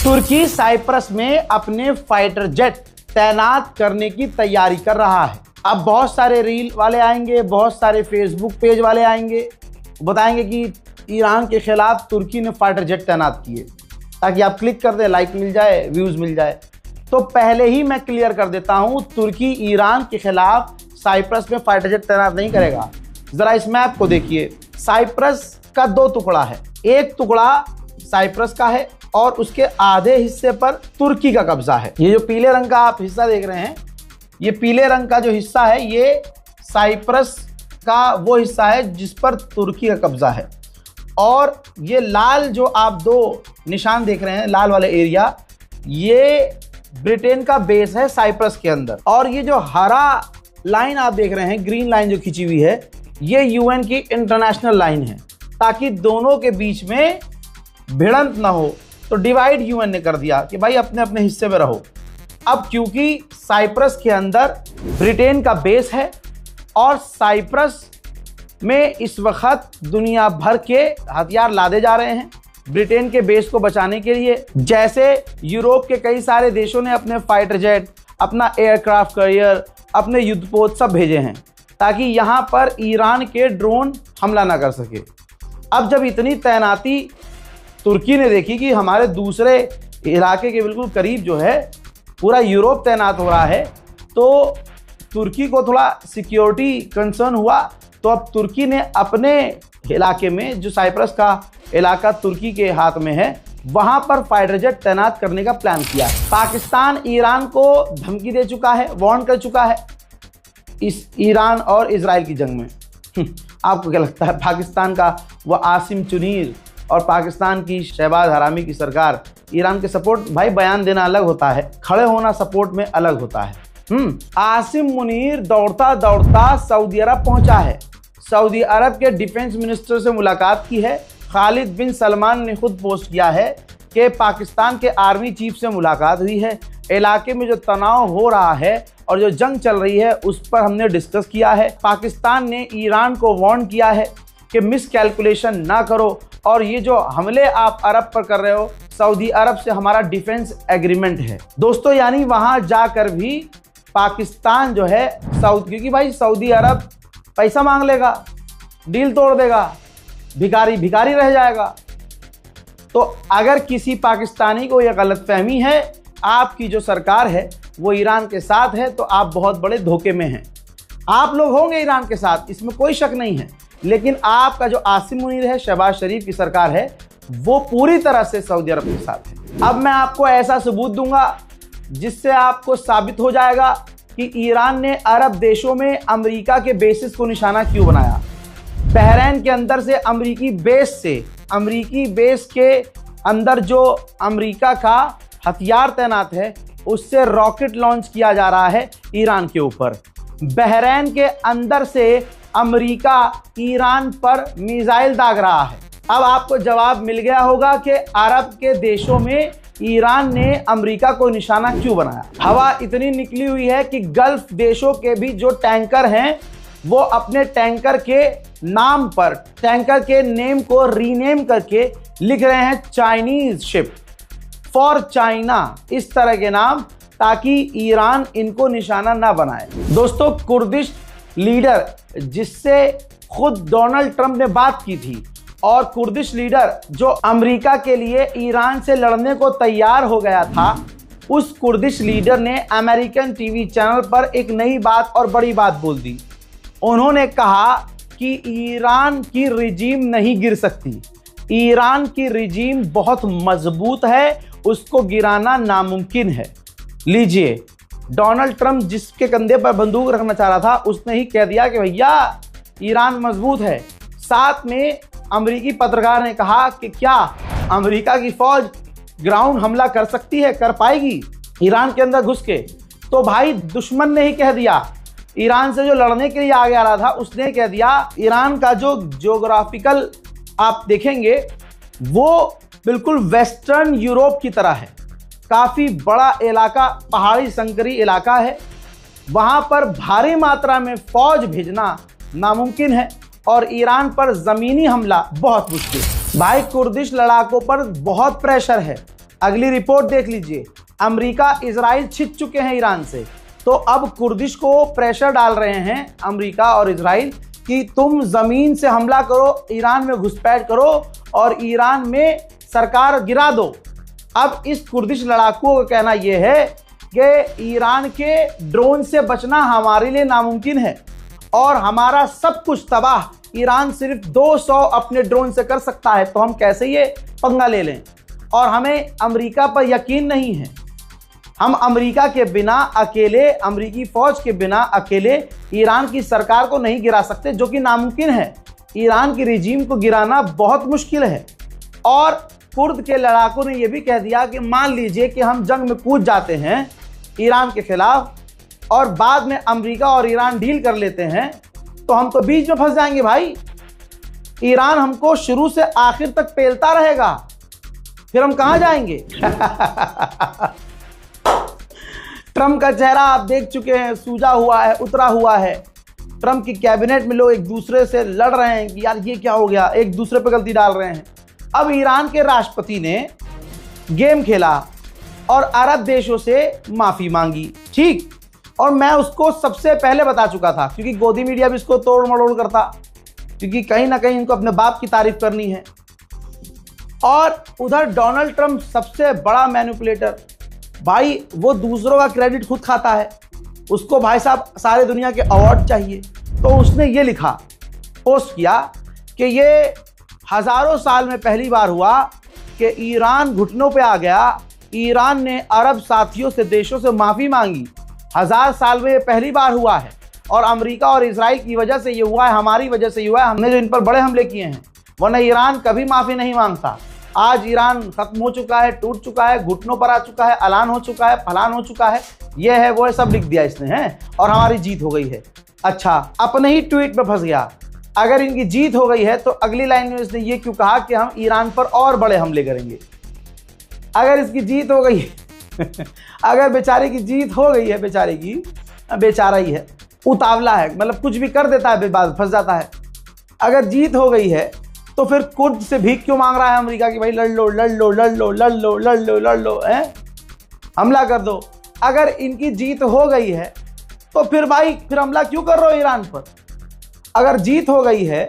तुर्की Cyprus में अपने fighter jet तैनात करने की तैयारी कर रहा है। अब बहुत सारे रील वाले आएंगे, बहुत सारे फेसबुक पेज वाले आएंगे, बताएंगे कि ईरान के खिलाफ तुर्की ने फाइटर जेट तैनात किए, ताकि आप क्लिक कर दें, लाइक मिल जाए, व्यूज मिल जाए। तो पहले ही मैं क्लियर कर देता हूं, तुर्की ईरान के खिलाफ साइप्रस में फाइटर जेट तैनात नहीं करेगा। जरा इस मैप को देखिए, साइप्रस का दो टुकड़ा है, एक टुकड़ा साइप्रस का है और उसके आधे हिस्से पर तुर्की का कब्जा है। ये जो पीले रंग का आप हिस्सा देख रहे हैं, ये पीले रंग का जो हिस्सा है, ये साइप्रस का वो हिस्सा है जिस पर तुर्की का कब्जा है। और ये लाल जो आप दो निशान देख रहे हैं, लाल वाले एरिया, ये ब्रिटेन का बेस है साइप्रस के अंदर। और ये जो हरा लाइन आप देख रहे हैं, ग्रीन लाइन जो खींची हुई है, ये यूएन की इंटरनेशनल लाइन है, ताकि दोनों के बीच में भिड़ंत ना हो। तो डिवाइड यूएन ने कर दिया कि भाई अपने अपने हिस्से में रहो। अब क्योंकि साइप्रस के अंदर ब्रिटेन का बेस है और साइप्रस में इस वक्त दुनिया भर के हथियार लादे जा रहे हैं ब्रिटेन के बेस को बचाने के लिए। जैसे यूरोप के कई सारे देशों ने अपने फाइटर जेट, अपना एयरक्राफ्ट कैरियर, अपने युद्धपोत सब भेजे हैं, ताकि यहाँ पर ईरान के ड्रोन हमला ना कर सके। अब जब इतनी तैनाती तुर्की ने देखी कि हमारे दूसरे इलाके के बिल्कुल करीब जो है पूरा यूरोप तैनात हो रहा है, तो तुर्की को थोड़ा सिक्योरिटी कंसर्न हुआ। तो अब तुर्की ने अपने इलाके में, जो साइप्रस का इलाका तुर्की के हाथ में है, वहां पर फाइटर जेट तैनात करने का प्लान किया है। पाकिस्तान ईरान को धमकी दे चुका है, वार्न कर चुका है इस ईरान और इजराइल की जंग में। आपको क्या लगता है, पाकिस्तान का वो आसिम चुनीर और पाकिस्तान की शहबाज हरामी की सरकार ईरान के सपोर्ट, भाई बयान देना अलग होता है, खड़े होना सपोर्ट में अलग होता है। आसिम मुनीर दौड़ता दौड़ता सऊदी अरब पहुंचा है, सऊदी अरब के डिफेंस मिनिस्टर से मुलाकात की है। खालिद बिन सलमान ने खुद पोस्ट किया है कि पाकिस्तान के आर्मी चीफ से मुलाकात हुई है, इलाके में जो तनाव हो रहा है और जो जंग चल रही है उस पर हमने डिस्कस किया है। पाकिस्तान ने ईरान को वार्न किया है कि मिस कैलकुलेशन ना करो, और ये जो हमले आप अरब पर कर रहे हो, सऊदी अरब से हमारा डिफेंस एग्रीमेंट है। दोस्तों, यानी वहां जाकर भी पाकिस्तान जो है क्योंकि भाई सऊदी अरब पैसा मांग लेगा, डील तोड़ देगा, भिखारी भिखारी रह जाएगा। तो अगर किसी पाकिस्तानी को यह गलतफहमी है आपकी जो सरकार है वो ईरान के साथ है, तो आप बहुत बड़े धोखे में हैं। आप लोग होंगे ईरान के साथ, इसमें कोई शक नहीं है, लेकिन आपका जो आसिम मुनीर है, शहबाज शरीफ की सरकार है, वो पूरी तरह से सऊदी अरब के साथ है। अब मैं आपको ऐसा सबूत दूंगा जिससे आपको साबित हो जाएगा कि ईरान ने अरब देशों में अमेरिका के बेसिस को निशाना क्यों बनाया। बहरीन के अंदर से अमेरिकी बेस के अंदर जो अमेरिका का हथियार तैनात है, उससे रॉकेट लॉन्च किया जा रहा है ईरान के ऊपर। बहरीन के अंदर से अमेरिका ईरान पर मिसाइल दाग रहा है। अब आपको जवाब मिल गया होगा कि अरब के देशों में ईरान ने अमेरिका को निशाना क्यों बनाया। हवा इतनी निकली हुई है कि गल्फ देशों के भी जो टैंकर हैं, वो अपने टैंकर के नाम पर, टैंकर के नेम को रीनेम करके लिख रहे हैं चाइनीज शिप फॉर चाइना, इस तरह के नाम, ताकि ईरान इनको निशाना ना बनाए। दोस्तों, कुर्दिश लीडर जिससे खुद डोनाल्ड ट्रंप ने बात की थी, और कुर्दिश लीडर जो अमेरिका के लिए ईरान से लड़ने को तैयार हो गया था, उस कुर्दिश लीडर ने अमेरिकन टीवी चैनल पर एक नई बात और बड़ी बात बोल दी। उन्होंने कहा कि ईरान की रिजीम नहीं गिर सकती, ईरान की रिजीम बहुत मजबूत है, उसको गिराना नामुमकिन है। लीजिए, डोनाल्ड ट्रंप जिसके कंधे पर बंदूक रखना चाह रहा था, उसने ही कह दिया कि भैया ईरान मजबूत है। साथ में अमेरिकी पत्रकार ने कहा कि क्या अमेरिका की फौज ग्राउंड हमला कर सकती है, कर पाएगी ईरान के अंदर घुस के? तो भाई दुश्मन ने ही कह दिया, ईरान से जो लड़ने के लिए आगे आ रहा था उसने कह दिया। ईरान का जो ज्योग्राफिकल आप देखेंगे वो बिल्कुल वेस्टर्न यूरोप की तरह है, काफ़ी बड़ा इलाका, पहाड़ी संकरी इलाका है, वहाँ पर भारी मात्रा में फौज भेजना नामुमकिन है और ईरान पर ज़मीनी हमला बहुत मुश्किल। भाई कुर्दिश लड़ाकों पर बहुत प्रेशर है, अगली रिपोर्ट देख लीजिए, अमेरिका इजराइल छिप चुके हैं ईरान से। तो अब कुर्दिश को प्रेशर डाल रहे हैं अमेरिका और इजराइल कि तुम जमीन से हमला करो, ईरान में घुसपैठ करो और ईरान में सरकार गिरा दो। अब इस कुर्दिश लड़ाकुओं का कहना यह है कि ईरान के ड्रोन से बचना हमारे लिए नामुमकिन है और हमारा सब कुछ तबाह ईरान सिर्फ 200 अपने ड्रोन से कर सकता है, तो हम कैसे ये पंगा ले लें। और हमें अमेरिका पर यकीन नहीं है, हम अमेरिका के बिना अकेले, अमेरिकी फौज के बिना अकेले ईरान की सरकार को नहीं गिरा सकते, जो कि नामुमकिन है। ईरान की रिजीम को गिराना बहुत मुश्किल है। और कुर्द के लड़ाकों ने यह भी कह दिया कि मान लीजिए कि हम जंग में कूद जाते हैं ईरान के खिलाफ और बाद में अमेरिका और ईरान डील कर लेते हैं, तो हम तो बीच में फंस जाएंगे भाई। ईरान हमको शुरू से आखिर तक पेलता रहेगा, फिर हम कहां जाएंगे। ट्रंप का चेहरा आप देख चुके हैं, सूजा हुआ है, उतरा हुआ है। ट्रंप की कैबिनेट में लोग एक दूसरे से लड़ रहे हैं कि यार ये क्या हो गया, एक दूसरे पर गलती डाल रहे हैं। अब ईरान के राष्ट्रपति ने गेम खेला और अरब देशों से माफी मांगी, ठीक। और मैं उसको सबसे पहले बता चुका था, क्योंकि गोदी मीडिया भी इसको तोड़ मड़ोड़ करता, क्योंकि कहीं ना कहीं इनको अपने बाप की तारीफ करनी है। और उधर डोनाल्ड ट्रंप सबसे बड़ा मैनिपुलेटर, भाई वो दूसरों का क्रेडिट खुद खाता है, उसको भाई साहब सारे दुनिया के अवार्ड चाहिए। तो उसने ये लिखा, पोस्ट किया कि ये हजारों साल में पहली बार हुआ कि ईरान घुटनों पे आ गया, ईरान ने अरब साथियों से, देशों से माफी मांगी। 1000 साल में ये पहली बार हुआ है और अमेरिका और इजराइल की वजह से ये हुआ है, हमारी वजह से हुआ है, हमने जो इन पर बड़े हमले किए हैं, वरना ईरान कभी माफी नहीं मांगता। आज ईरान खत्म हो चुका है, टूट चुका है, घुटनों पर आ चुका है, ऐलान हो चुका है, फलान हो चुका है, ये है वो है, सब लिख दिया इसने है, और हमारी जीत हो गई है। अच्छा, अपने ही ट्वीट में फंस गया। अगर इनकी जीत हो गई है तो अगली लाइन में इसने ये क्यों कहा कि हम ईरान पर और बड़े हमले करेंगे। अगर इसकी जीत हो गई अगर बेचारे की जीत हो गई है, बेचारे की, बेचारा ही है, उतावला है, मतलब कुछ भी कर देता है, बाद फंस जाता है। अगर जीत हो गई है तो फिर कुर्द से भीख क्यों मांग रहा है अमेरिका की, भाई लड़ लो लड़ लो लड़ लो लड़ लो लड़ लो लड़ लो, हमला कर दो। अगर इनकी जीत हो गई है तो फिर भाई फिर हमला क्यों कर रहे हो ईरान पर। अगर जीत हो गई है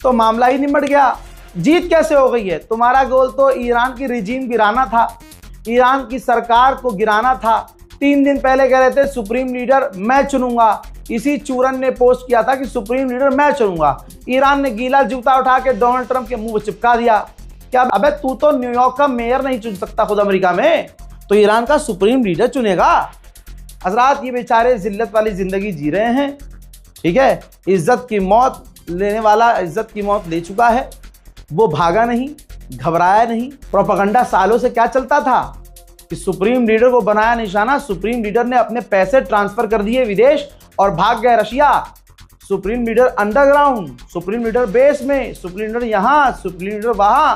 तो मामला ही निमट गया। जीत कैसे हो गई है, तुम्हारा गोल तो ईरान की रिजीम गिराना था, ईरान की सरकार को गिराना था। 3 दिन पहले कह रहे थे सुप्रीम लीडर मैं चुनूंगा, इसी चूरन ने पोस्ट किया था कि सुप्रीम लीडर मैं चुनूंगा। ईरान ने गीला जूता उठा के डोनाल्ड ट्रंप के मुंह पर चिपका दिया। क्या अबे तू तो न्यूयॉर्क का मेयर नहीं चुन सकता खुद अमेरिका में, तो ईरान का सुप्रीम लीडर चुनेगा। हजरात, ये बेचारे जिल्लत वाली जिंदगी जी रहे हैं, ठीक है। इज्जत की मौत लेने वाला इज्जत की मौत ले चुका है, वो भागा नहीं, घबराया नहीं। प्रोपेगेंडा सालों से क्या चलता था कि सुप्रीम लीडर को बनाया निशाना, सुप्रीम लीडर ने अपने पैसे ट्रांसफर कर दिए विदेश और भाग गए Russia. Supreme leader underground, supreme leader base में, सुप्रीम लीडर यहाँ, सुप्रीम लीडर वहां।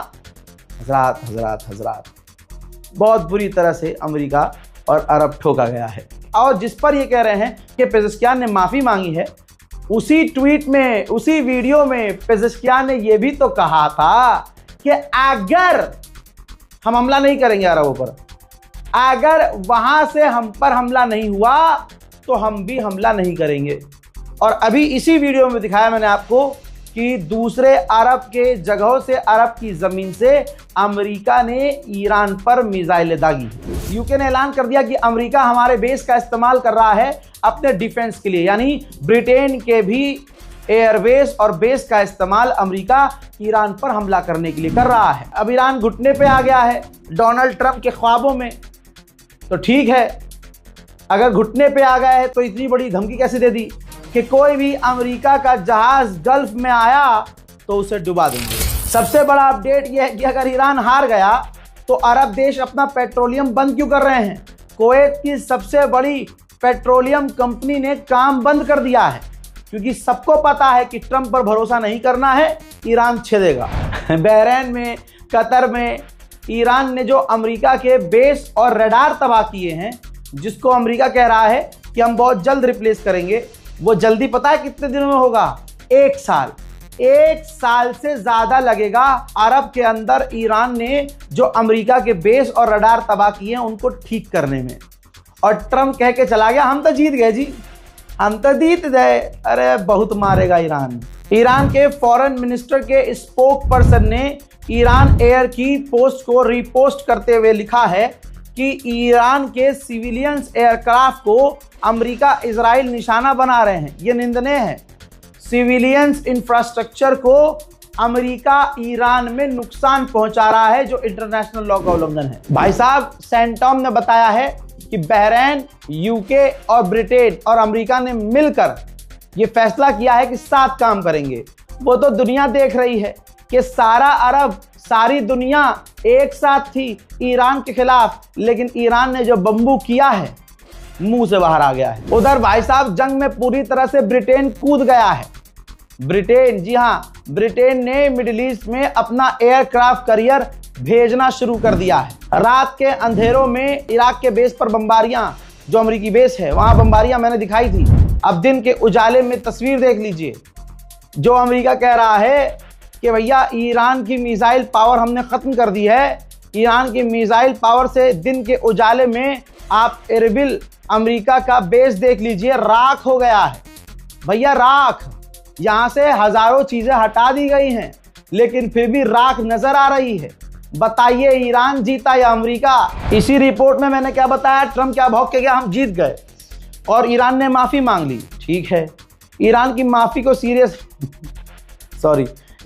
हजरात हजरात हजरात, बहुत बुरी तरह से अमेरिका और अरब ठोका गया है। और जिस पर ये कह रहे हैं कि पेजेश्कियान ने माफी मांगी है, उसी ट्वीट में, उसी वीडियो में पेजेश्कियान ने यह भी तो कहा था कि अगर हम हमला नहीं करेंगे अरबों पर, अगर वहां से हम पर हमला नहीं हुआ तो हम भी हमला नहीं करेंगे। और अभी इसी वीडियो में दिखाया मैंने आपको कि दूसरे अरब के जगहों से, अरब की जमीन से अमेरिका ने ईरान पर मिसाइलें दागी। यूके ने ऐलान कर दिया कि अमेरिका हमारे बेस का इस्तेमाल कर रहा है अपने डिफेंस के लिए, यानी ब्रिटेन के भी एयरबेस और बेस का इस्तेमाल अमेरिका ईरान पर हमला करने के लिए कर रहा है। अब ईरान घुटने पे आ गया है डोनाल्ड ट्रंप के ख्वाबों में, तो ठीक है, अगर घुटने पे आ गया है तो इतनी बड़ी धमकी कैसे दे दी कि कोई भी अमेरिका का जहाज गल्फ में आया तो उसे डुबा देंगे। सबसे बड़ा अपडेट यह है कि अगर ईरान हार गया तो अरब देश अपना पेट्रोलियम बंद क्यों कर रहे हैं। कुवैत की सबसे बड़ी पेट्रोलियम कंपनी ने काम बंद कर दिया है, क्योंकि सबको पता है कि ट्रंप पर भरोसा नहीं करना है, ईरान छेदेगा। बहरीन में, कतर में ईरान ने जो अमेरिका के बेस और रडार तबाह किए हैं, जिसको अमेरिका कह रहा है कि हम बहुत जल्द रिप्लेस करेंगे, वो जल्दी पता है कितने दिनों में होगा, 1 साल। 1 साल से ज्यादा लगेगा अरब के अंदर ईरान ने जो अमेरिका के बेस और रडार तबाह किए हैं उनको ठीक करने में। और ट्रम्प कह के चला गया हम तो जीत गए जी, हम तो जीत गए। अरे बहुत मारेगा ईरान। ईरान के फॉरेन मिनिस्टर के स्पोक पर्सन ने ईरान एयर की पोस्ट को रीपोस्ट करते हुए लिखा है कि ईरान के सिविलियंस एयरक्राफ्ट को अमेरिका इजराइल निशाना बना रहे हैं। ये निंदनीय है। सिविलियंस इंफ्रास्ट्रक्चर को अमेरिका ईरान में नुकसान पहुंचा रहा है जो इंटरनेशनल लॉ का उल्लंघन है। भाई साहब सेंटॉम ने बताया है कि बहरीन, यूके और ब्रिटेन और अमेरिका ने मिलकर ये फैसला किया है कि साथ काम करेंगे। वो तो दुनिया देख रही है कि सारा अरब, सारी दुनिया एक साथ थी ईरान के खिलाफ, लेकिन ईरान ने जो बम्बू किया है मुंह से बाहर आ गया है। उधर भाई साहब जंग में पूरी तरह से ब्रिटेन कूद गया है। ब्रिटेन, जी हाँ, ब्रिटेन ने मिडिल ईस्ट में अपना एयरक्राफ्ट कैरियर भेजना शुरू कर दिया है। रात के अंधेरों में इराक के बेस पर बम्बारियां, जो अमेरिकी बेस है वहां बम्बारियां मैंने दिखाई थी। अब दिन के उजाले में तस्वीर देख लीजिए। जो अमेरिका कह रहा है कि भैया ईरान की मिसाइल पावर हमने खत्म कर दी है, ईरान की मिसाइल पावर से दिन के उजाले में आप एरबिल अमेरिका का बेस देख लीजिए, राख हो गया है। भैया राख, यहां से हजारों चीजें हटा दी गई हैं लेकिन फिर भी राख नजर आ रही है। बताइए ईरान जीता या अमेरिका? इसी रिपोर्ट में मैंने क्या बताया, ट्रम्प क्या भौंक के गया हम जीत गए और ईरान ने माफी मांग ली। ठीक है, ईरान की माफी को सीरियस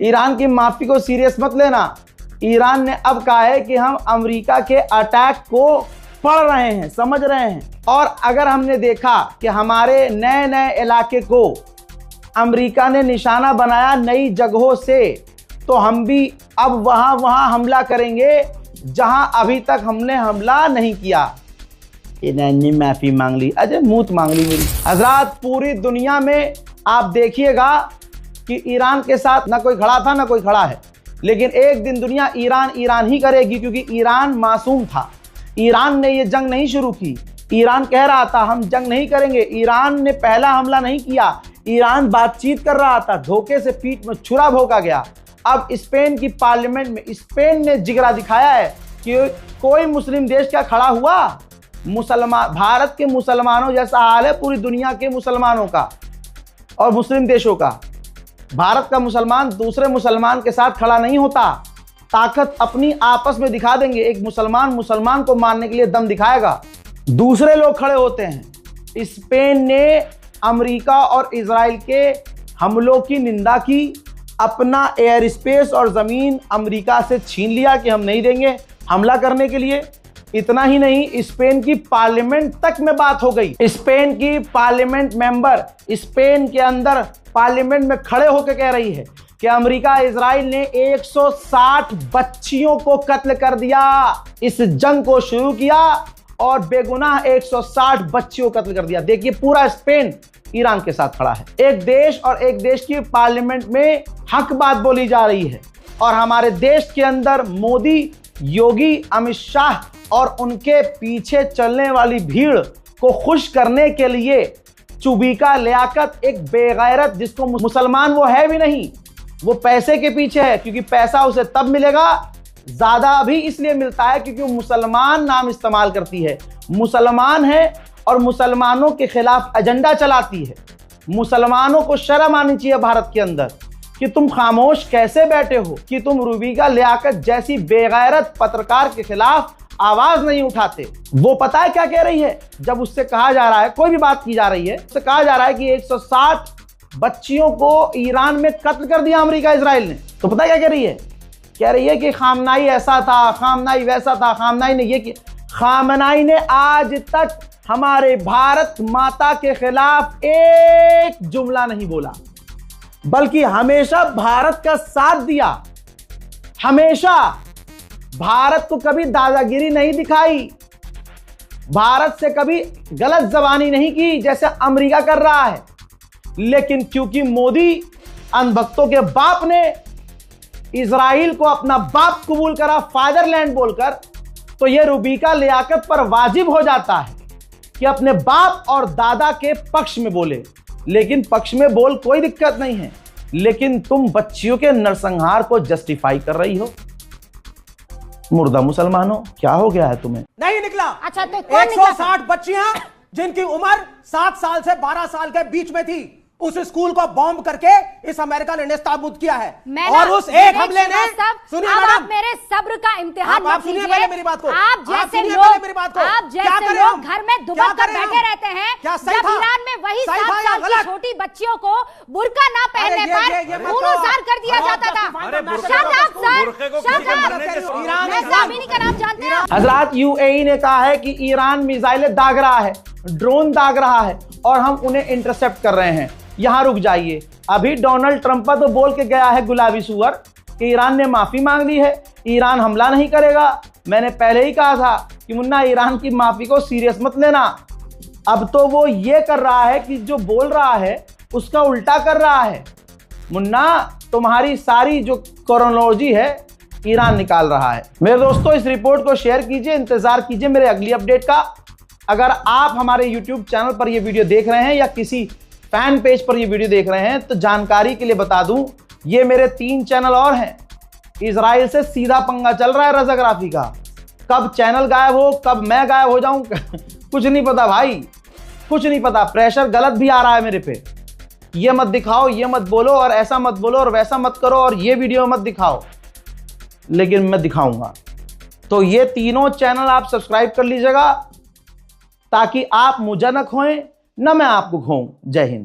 ईरान की माफी को सीरियस मत लेना। ईरान ने अब कहा है कि हम अमेरिका के अटैक को पढ़ रहे हैं, समझ रहे हैं। और अगर हमने देखा कि हमारे नए नए इलाके को अमेरिका ने निशाना बनाया नई जगहों से, तो हम भी अब वहां हमला करेंगे जहां अभी तक हमने हमला नहीं किया। इन्होंने माफी मांग ली, अजय मूत मांग ली मेरी। हजरात पूरी दुनिया में आप देखिएगा कि ईरान के साथ ना कोई खड़ा था ना कोई खड़ा है, लेकिन एक दिन दुनिया ईरान ही करेगी, क्योंकि ईरान मासूम था। ईरान ने ये जंग नहीं शुरू की। ईरान कह रहा था हम जंग नहीं करेंगे। ईरान ने पहला हमला नहीं किया। ईरान बातचीत कर रहा था, धोखे से पीठ में छुरा भोंका गया। अब स्पेन की पार्लियामेंट में स्पेन ने जिगरा दिखाया है कि कोई मुस्लिम देश क्या खड़ा हुआ। मुसलमान, भारत के मुसलमानों जैसा हाल है पूरी दुनिया के मुसलमानों का और मुस्लिम देशों का। भारत का मुसलमान दूसरे मुसलमान के साथ खड़ा नहीं होता। ताकत अपनी आपस में दिखा देंगे। एक मुसलमान को मारने के लिए दम दिखाएगा, दूसरे लोग खड़े होते हैं। स्पेन ने अमेरिका और इजराइल के हमलों की निंदा की, अपना एयर स्पेस और जमीन अमेरिका से छीन लिया कि हम नहीं देंगे हमला करने के लिए। इतना ही नहीं, स्पेन की पार्लियामेंट तक में बात हो गई। स्पेन की पार्लियामेंट मेंबर स्पेन के अंदर पार्लियामेंट में खड़े होकर कह रही है कि अमेरिका इजराइल ने 160 बच्चियों को कत्ल कर दिया। इस जंग को शुरू किया और बेगुनाह 160 बच्चियों को कत्ल कर दिया। देखिए पूरा स्पेन ईरान के साथ खड़ा है। एक देश और एक देश की पार्लियामेंट में हक बात बोली जा रही है और हमारे देश के अंदर मोदी, योगी, अमित शाह और उनके पीछे चलने वाली भीड़ को खुश करने के लिए चुबीका लियाकत एक बेगैरत, जिसको मुसलमान वो है भी नहीं, वो पैसे के पीछे है, क्योंकि पैसा उसे तब मिलेगा, ज्यादा भी इसलिए मिलता है क्योंकि वो मुसलमान नाम इस्तेमाल करती है, मुसलमान है और मुसलमानों के खिलाफ एजेंडा चलाती है। मुसलमानों को शर्म आनी चाहिए भारत के अंदर कि तुम खामोश कैसे बैठे हो, कि तुम चुबीका लियाकत जैसी बेगैरत पत्रकार के खिलाफ आवाज नहीं उठाते। वो पता है क्या कह रही है? जब उससे कहा जा रहा है, कोई भी बात की जा रही है, उससे कहा जा रहा है कि 160 बच्चियों को ईरान में कत्ल कर दिया अमेरिका इजराइल ने, तो पता है क्या कह रही है? कह रही है कि खामनाई ऐसा था, खामनाई वैसा था, खामनाई ने ये किया। खामनाई ने आज तक हमारे भारत माता के खिलाफ एक जुमला नहीं बोला, बल्कि हमेशा भारत का साथ दिया। हमेशा भारत को कभी दादागिरी नहीं दिखाई, भारत से कभी गलत जबानी नहीं की जैसे अमेरिका कर रहा है। लेकिन क्योंकि मोदी अंधभक्तों के बाप ने इजराइल को अपना बाप कबूल करा फादरलैंड बोलकर, तो यह चुबीका लियाकत पर वाजिब हो जाता है कि अपने बाप और दादा के पक्ष में बोले। लेकिन पक्ष में बोल कोई दिक्कत नहीं है, लेकिन तुम बच्चियों के नरसंहार को जस्टिफाई कर रही हो। मुर्दा मुसलमानों, क्या हो गया है तुम्हें? नहीं निकला। अच्छा तो कौन निकला? 160 बच्चियां जिनकी उम्र 7 साल से 12 साल के बीच में थी, उस स्कूल को बॉम्ब करके इस अमेरिका ने नेस्तनाबूद किया है। और उस एक हमले ने, सुनिए मैडम, आप मेरे सब्र का इम्तिहान आप सुनिए पहले मेरी बात को। आप जैसे सुनिए लोग, पहले मेरी बात को। आप क्या जैसे करें लोग हम? घर में दुबक कर बैठे रहते हैं, क्या सही जब था? ईरान में वही सही 7 था या साल की गलत? छोटी बच्चियों को बुर्का ना पहनने ये पर मत खून-उजार कर दिया कहो। जाता था। अरे बुर्का शट को अप सर, बुर्के को शट किसी अप। मरने के ईरान मैं सामिनी का नाम जानते हैं? हजरात, यूएई ने कहा है कि ईरान मिसाइलें दाग रहा है, ड्रोन दाग रहा है और हम उन्हें इंटरसेप्ट कर रहे हैं। यहां रुक जाइए, अभी डोनाल्ड ट्रंप तो बोल के गया है गुलाबी सुअर कि ईरान ने माफी मांग ली है, ईरान हमला नहीं करेगा। मैंने पहले ही कहा था कि मुन्ना ईरान की माफी को सीरियस मत लेना। अब तो वो ये कर रहा है कि जो बोल रहा है उसका उल्टा कर रहा है। मुन्ना, तुम्हारी सारी जो क्रोनोलॉजी है ईरान निकाल रहा है। मेरे दोस्तों, इस रिपोर्ट को शेयर कीजिए, इंतजार कीजिए मेरे अगली अपडेट का। अगर आप हमारे यूट्यूब चैनल पर ये वीडियो देख रहे हैं या किसी फैन पेज पर ये वीडियो देख रहे हैं तो जानकारी के लिए बता दूं, ये मेरे 3 चैनल और हैं। इजराइल से सीधा पंगा चल रहा है रजाग्राफी का। कब चैनल गायब हो, कब मैं गायब हो जाऊं कुछ नहीं पता भाई, कुछ नहीं पता। प्रेशर गलत भी आ रहा है मेरे पे। ये मत दिखाओ, ये मत बोलो और ऐसा मत बोलो और वैसा मत करो और ये वीडियो मत दिखाओ, लेकिन मैं दिखाऊंगा। तो ये तीनों चैनल आप सब्सक्राइब कर लीजिएगा ताकि आप मुझे न खोएं, न मैं आपको खोऊं। जय हिंद।